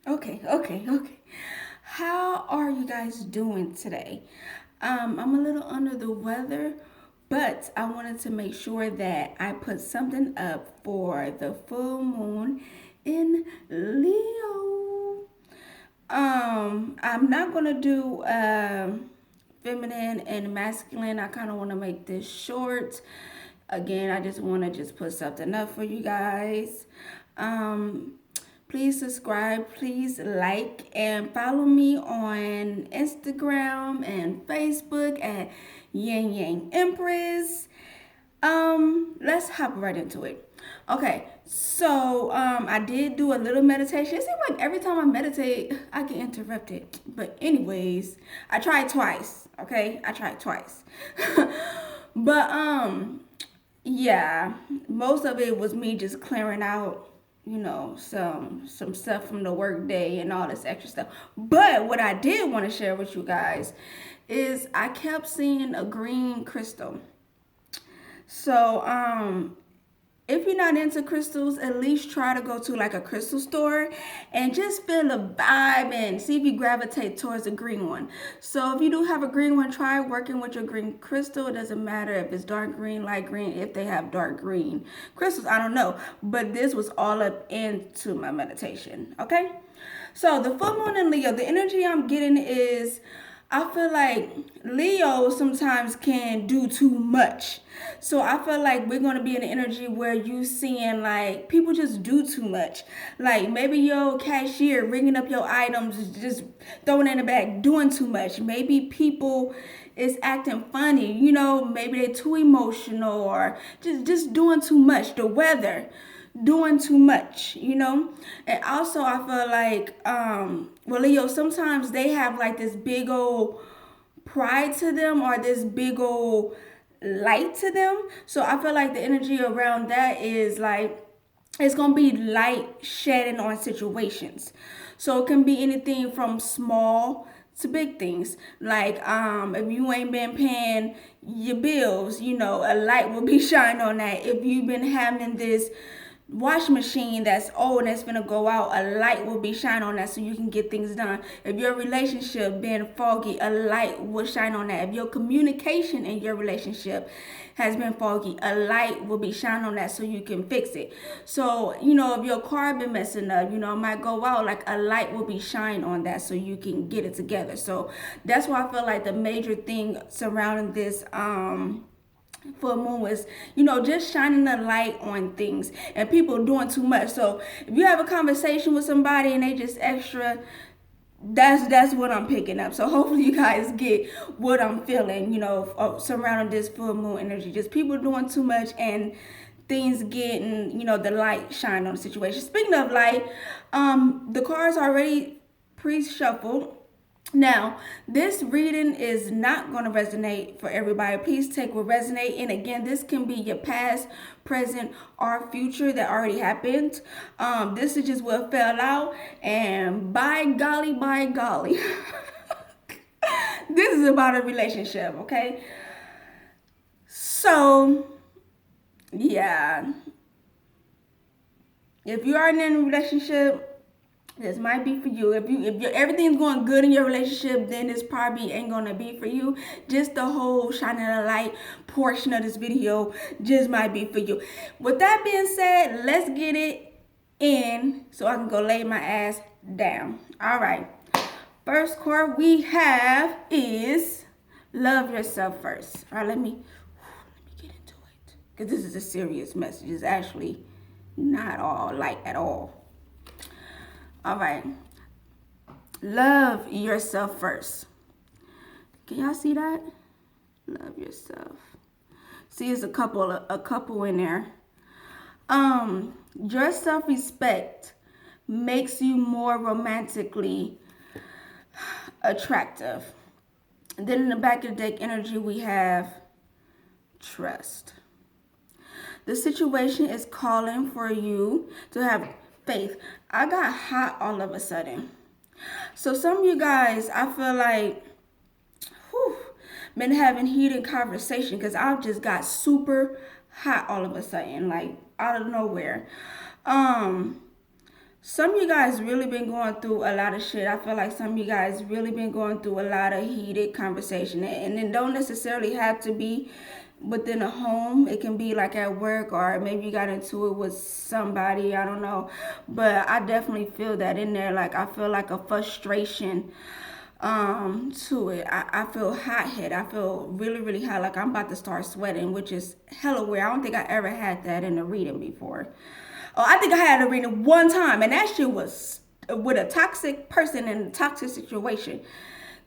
Okay. How are you guys doing today? I'm a little under the weather, but I wanted to make sure that I put something up for the full moon in Leo. I'm not gonna do feminine and masculine. I kind of want to make this short. Again, I just want to just put something up for you guys. Um, Please subscribe, please like, and follow me on Instagram and Facebook at Yang Yang Empress. Let's hop right into it. Okay, so I did do a little meditation. It seems like every time I meditate, I get interrupted. But anyways, I tried twice. Okay, I tried twice. But yeah, most of it was me just clearing out, some stuff from the work day and all this extra stuff. But what I did want to share with you guys is I kept seeing a green crystal. So, if you're not into crystals, at least try to go to like a crystal store and just feel the vibe and see if you gravitate towards a green one. So if you do have a green one, try working with your green crystal. It doesn't matter if it's dark green, light green, if they have dark green crystals. I don't know. But this was all up into my meditation. Okay? So the full moon in Leo, the energy I'm getting is I feel like Leo sometimes can do too much. So I feel like we're gonna be in an energy where you seeing like people just do too much. Like maybe your cashier ringing up your items, just throwing it in the bag, doing too much. Maybe people is acting funny, maybe they're too emotional or just doing too much. The weather doing too much, And also I feel like well Leo, sometimes they have like this big old pride to them or this big old light to them. So I feel like the energy around that is like it's gonna be light shedding on situations. So it can be anything from small to big things. Like if you ain't been paying your bills, a light will be shining on that. If you've been having this washing machine that's old and it's gonna go out, a light will be shining on that so you can get things done. If your relationship been foggy, a light will shine on that. If your communication in your relationship has been foggy, a light will be shining on that so you can fix it. So if your car been messing up, it might go out, like a light will be shining on that so you can get it together. So that's why I feel like the major thing surrounding this full moon was, just shining a light on things and people doing too much. So if you have a conversation with somebody and they just extra, that's what I'm picking up. So hopefully you guys get what I'm feeling, surrounding this full moon energy. Just people doing too much and things getting, the light shine on the situation. Speaking of light, the cards already pre-shuffled. Now, this reading is not going to resonate for everybody. Please take what resonate. And again, this can be your past, present, or future that already happened. This is just what fell out. And by golly, this is about a relationship, okay? So, yeah. If you are in a relationship, this might be for you. If everything's going good in your relationship, then this probably ain't gonna be for you. Just the whole shining a light portion of this video just might be for you. With that being said, let's get it in so I can go lay my ass down. All right. First card we have is love yourself first. All right, let me get into it because this is a serious message. It's actually not all light at all. All right. Love yourself first. Can y'all see that? Love yourself. See, it's a couple in there. Your self-respect makes you more romantically attractive. And then in the back of the deck energy, we have trust. The situation is calling for you to have faith. I got hot all of a sudden. So some of you guys, I feel like, been having heated conversation because I just got super hot all of a sudden, like out of nowhere. Some of you guys really been going through a lot of shit. I feel like some of you guys really been going through a lot of heated conversation, and it don't necessarily have to be within a home. It can be like at work, or maybe you got into it with somebody. I don't know, but I definitely feel that in there. Like I feel like a frustration to it. I feel hot head. I feel really really hot, like I'm about to start sweating, which is hella weird. I don't think I ever had that in a reading before. Oh, I think I had a reading one time, and that shit was with a toxic person in a toxic situation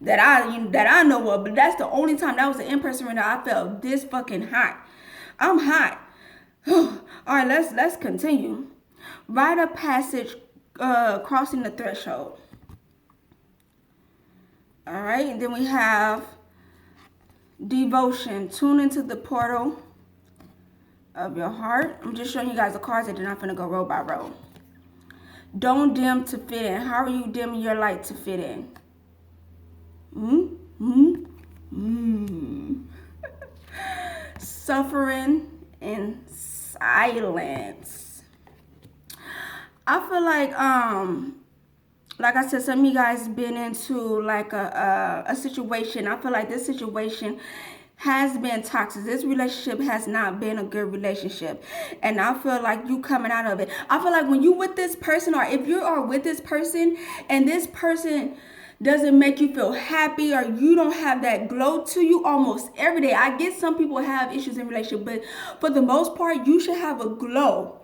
that I know of. But that's the only time that was an in-person reading I felt this fucking hot. I'm hot. All right, let's continue. Rite of passage, crossing the threshold. All right, and then we have devotion. Tune into the portal of your heart. I'm just showing you guys the cards, and then I'm gonna go row by row. Don't dim to fit in. How are you dimming your light to fit in? Suffering in silence. I feel like I said, some of you guys been into like a situation. I feel like this situation has been toxic. This relationship has not been a good relationship, and I feel like you coming out of it. I feel like when you with this person, or if you are with this person and this person doesn't make you feel happy, or you don't have that glow to you almost every day. I get some people have issues in relationship, but for the most part, you should have a glow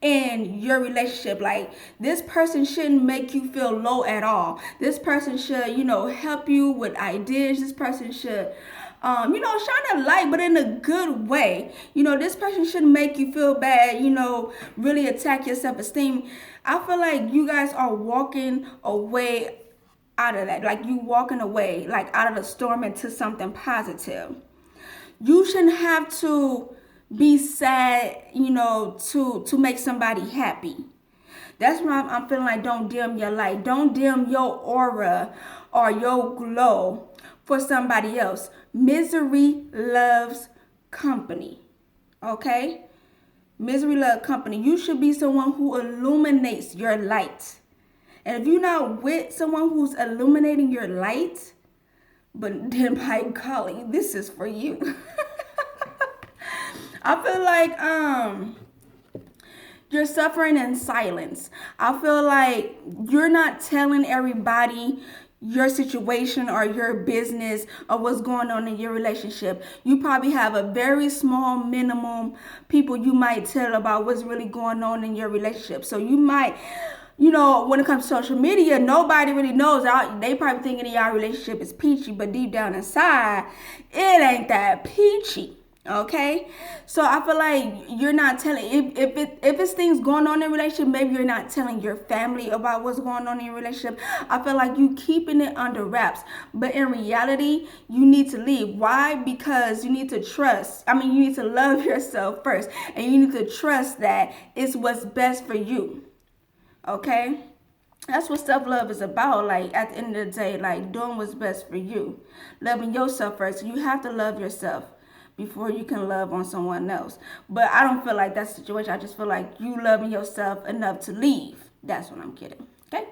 in your relationship. Like this person shouldn't make you feel low at all. This person should, help you with ideas. This person should shine a light, but in a good way. This person shouldn't make you feel bad, really attack your self-esteem. I feel like you guys are walking away out of that. Like you walking away, like out of the storm into something positive. You shouldn't have to be sad, to make somebody happy. That's why I'm feeling like don't dim your light. Don't dim your aura or your glow for somebody else. Misery loves company. Okay? Misery loves company. You should be someone who illuminates your light. And if you're not with someone who's illuminating your light, but then by golly, this is for you. I feel like you're suffering in silence. I feel like you're not telling everybody your situation or your business or what's going on in your relationship. You probably have a very small minimum people you might tell about what's really going on in your relationship. So you might, when it comes to social media, nobody really knows. They probably thinking y'all relationship is peachy, but deep down inside, it ain't that peachy. Okay, so I feel like you're not telling if it's things going on in a relationship. Maybe you're not telling your family about what's going on in your relationship. I feel like you keeping it under wraps, but in reality, you need to leave. Why? Because you need to trust. You need to love yourself first, and you need to trust that it's what's best for you. Okay. That's what self-love is about. Like at the end of the day, like doing what's best for you, loving yourself first. You have to love yourself before you can love on someone else. But I don't feel like that's the situation. I just feel like you loving yourself enough to leave. That's what I'm kidding. Okay.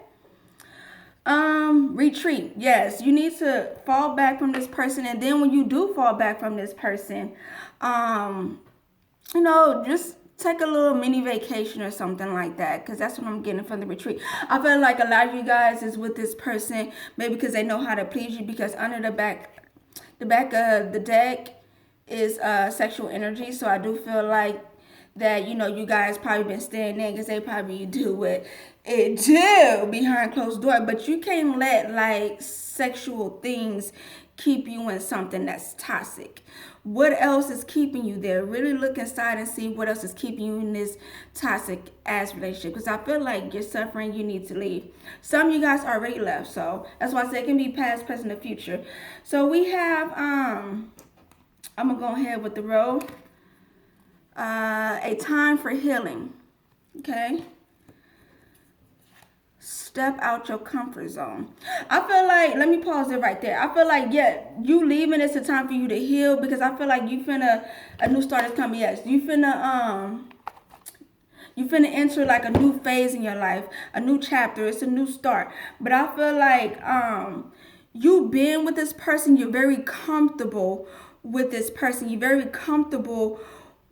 Retreat. Yes, you need to fall back from this person, and then when you do fall back from this person, just take a little mini vacation or something like that, because that's what I'm getting from the retreat. I feel like a lot of you guys is with this person maybe because they know how to please you, because under the back of the deck is sexual energy. So I do feel like that, you guys probably been staying in because they probably do what it do behind closed door. But you can't let like sexual things keep you in something that's toxic. What else is keeping you there? Really look inside and see what else is keeping you in this toxic ass relationship, because I feel like you're suffering. You need to leave. Some of you guys already left, so that's why I say it can be past, present, and future. So we have I'm gonna go ahead with the row. A time for healing. Okay. Step out your comfort zone. I feel like, let me pause it right there. I feel like, yeah, you leaving, it's a time for you to heal, because I feel like you finna, a new start is coming. Yes, you finna, You finna enter like a new phase in your life, a new chapter. It's a new start. But I feel like you being with this person, you're very comfortable with this person. You're very comfortable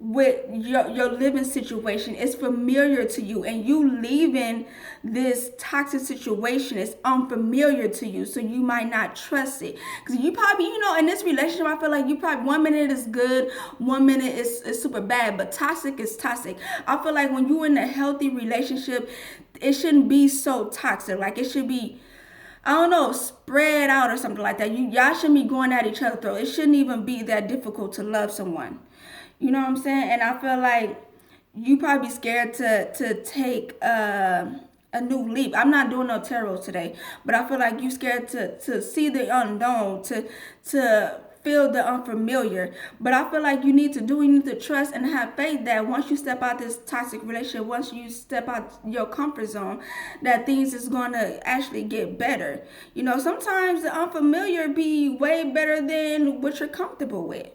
with your living situation. It's familiar to you, and you leaving this toxic situation is unfamiliar to you, so you might not trust it, because you probably, in this relationship, I feel like you probably 1 minute is good, 1 minute is super bad, but toxic is toxic. I feel like when you're in a healthy relationship, it shouldn't be so toxic. Like, it should be, I don't know, spread out or something like that. Y'all shouldn't be going at each other's throat. It shouldn't even be that difficult to love someone. You know what I'm saying? And I feel like you probably scared to take a new leap. I'm not doing no tarot today, but I feel like you scared to see the unknown, to feel the unfamiliar. But I feel like you need to trust and have faith that once you step out this toxic relationship, once you step out your comfort zone, that things is going to actually get better. Sometimes the unfamiliar be way better than what you're comfortable with,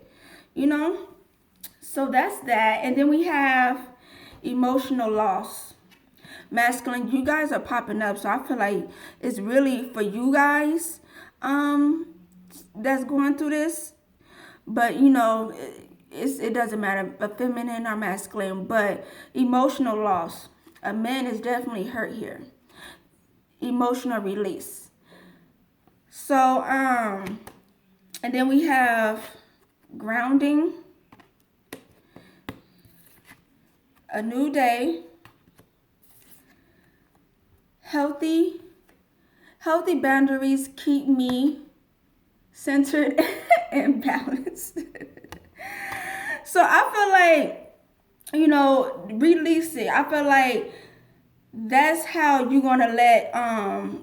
you know? So that's that. And then we have emotional loss. Masculine, you guys are popping up. So I feel like it's really for you guys that's going through this. But, it doesn't matter, a feminine or masculine. But emotional loss. A man is definitely hurt here. Emotional release. So, and then we have grounding. A new day, healthy boundaries keep me centered and balanced. So I feel like, release it. I feel like that's how you're gonna let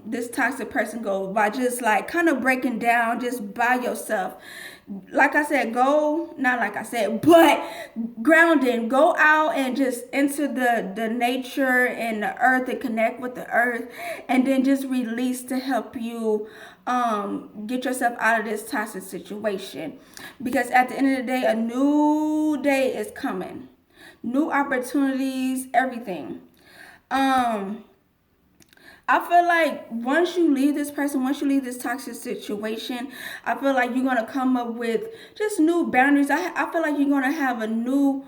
this toxic person go, by just like kind of breaking down just by yourself. Like I said, not like I said, but grounding. Go out and just into the nature and the earth and connect with the earth, and then just release to help you get yourself out of this toxic situation. Because at the end of the day, a new day is coming. New opportunities, everything. I feel like once you leave this person, once you leave this toxic situation, I feel like you're gonna come up with just new boundaries. I feel like you're gonna have a new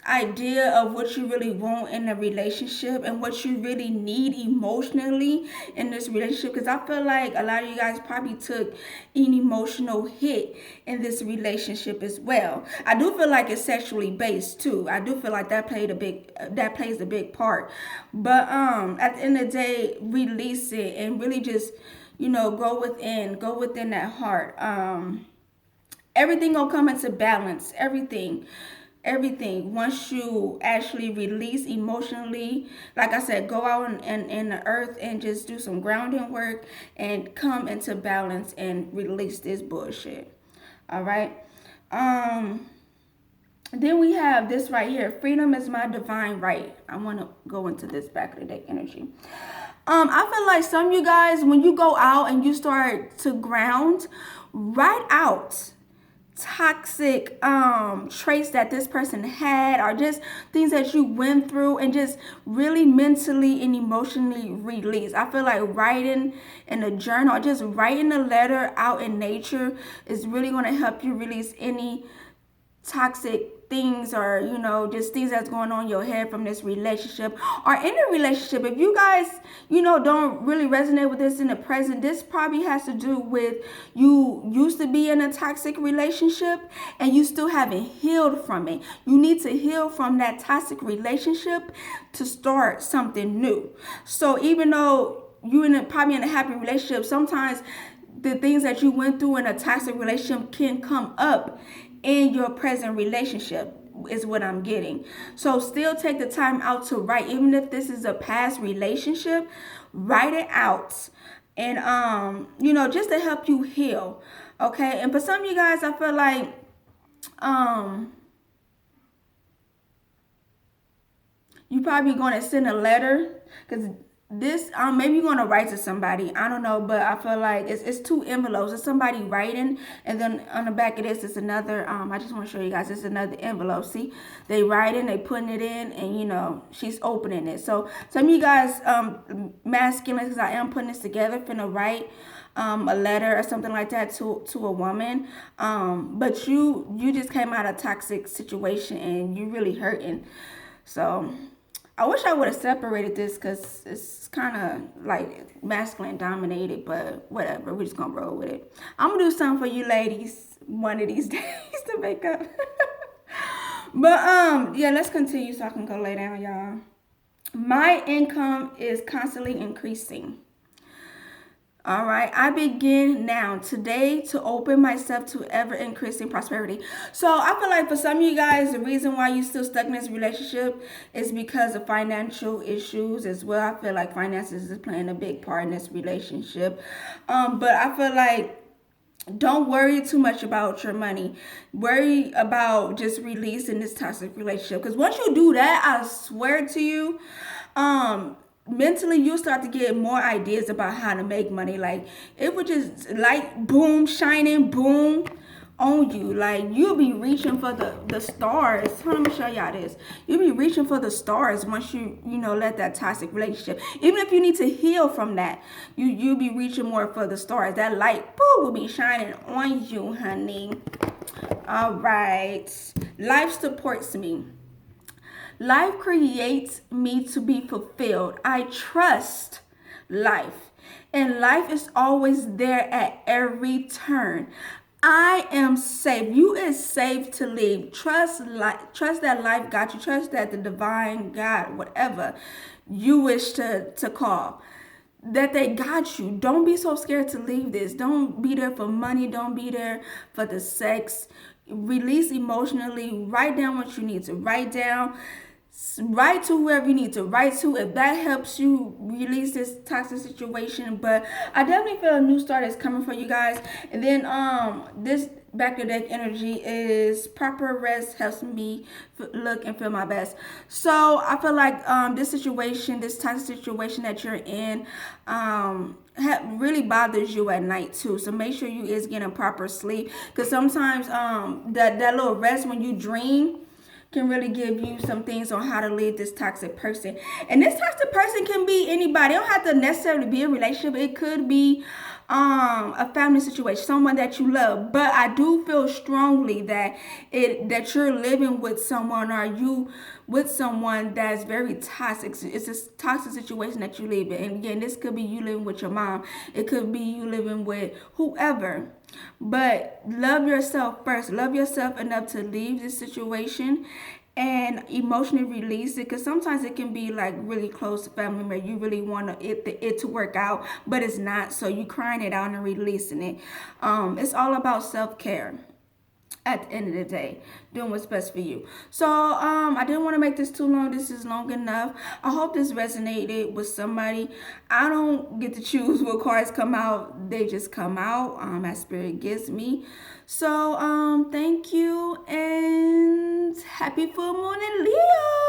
idea of what you really want in a relationship and what you really need emotionally in this relationship, because I feel like a lot of you guys probably took an emotional hit in this relationship as well. I do feel like it's sexually based too. I do feel like that plays a big part. But at the end of the day, release it and really just go within that heart. Everything gonna come into balance. Everything once you actually release emotionally. Like I said, go out in the earth and just do some grounding work and come into balance and release this bullshit. All right. Then we have this right here: freedom is my divine right. I want to go into this back of the deck energy. I feel like some of you guys, when you go out and you start to ground, write out toxic traits that this person had, or just things that you went through, and just really mentally and emotionally release. I feel like writing in a journal or just writing a letter out in nature is really going to help you release any toxic things, or just things that's going on in your head from this relationship or in a relationship. If you guys don't really resonate with this in the present, this probably has to do with you used to be in a toxic relationship and you still haven't healed from it. You need to heal from that toxic relationship to start something new. So even though you're probably in a happy relationship, sometimes the things that you went through in a toxic relationship can come up in your present relationship, is what I'm getting. So still take the time out to write, even if this is a past relationship, write it out. And just to help you heal. Okay. And for some of you guys, I feel like you probably going to send a letter, because this maybe you're gonna write to somebody. I don't know, but I feel like it's two envelopes. It's somebody writing, and then on the back of this is another. I just want to show you guys. It's another envelope. See, they writing, they putting it in, and she's opening it. So some of you guys masculine, because I am putting this together, finna write a letter or something like that to a woman. But you just came out of a toxic situation and you really hurting. So I wish I would have separated this because it's kind of like masculine dominated, but whatever. We're just going to roll with it. I'm going to do something for you ladies one of these days to make up. But, yeah, let's continue so I can go lay down, y'all. My income is constantly increasing. All right, I begin now today to open myself to ever increasing prosperity. So I feel like for some of you guys, the reason why you're still stuck in this relationship is because of financial issues as well. I feel like finances is playing a big part in this relationship. But I feel like don't worry too much about your money. Worry about just releasing this toxic relationship. Because once you do that, I swear to you, mentally you'll start to get more ideas about how to make money. Like it would just like boom, shining boom on you. Like you'll be reaching for the stars. Let me show y'all this. You'll be reaching for the stars once you let that toxic relationship. Even if you need to heal from that, you'll be reaching more for the stars. That light boom will be shining on you, honey. All right. Life supports me. Life creates me to be fulfilled. I trust life. And life is always there at every turn. I am safe. You is safe to live. Trust that life got you. Trust that the divine God, whatever you wish to call, that they got you. Don't be so scared to leave this. Don't be there for money. Don't be there for the sex. Release emotionally. Write down what you need to write down. Write to whoever you need to write to if that helps you release this toxic situation. But I definitely feel a new start is coming for you guys. And then this back to deck energy is proper rest helps me look and feel my best. So I feel like this toxic situation that you're in really bothers you at night too. So make sure you is getting proper sleep, because sometimes that little rest when you dream can really give you some things on how to leave this toxic person. And this toxic person can be anybody. It don't have to necessarily be a relationship. It could be a family situation, someone that you love. But I do feel strongly that you're living with someone, or you with someone that's very toxic. It's a toxic situation that you live in. And again, this could be you living with your mom. It could be you living with whoever. But love yourself first. Love yourself enough to leave this situation and emotionally release it, because sometimes it can be like really close family member. You really want it to work out, but it's not. So you crying it out and releasing it. It's all about self-care at the end of the day, doing what's best for you. So I didn't want to make this too long. This is long enough. I hope this resonated with somebody. I don't get to choose what cards come out. They just come out as spirit gives me. So thank you, and happy full moon in Leo.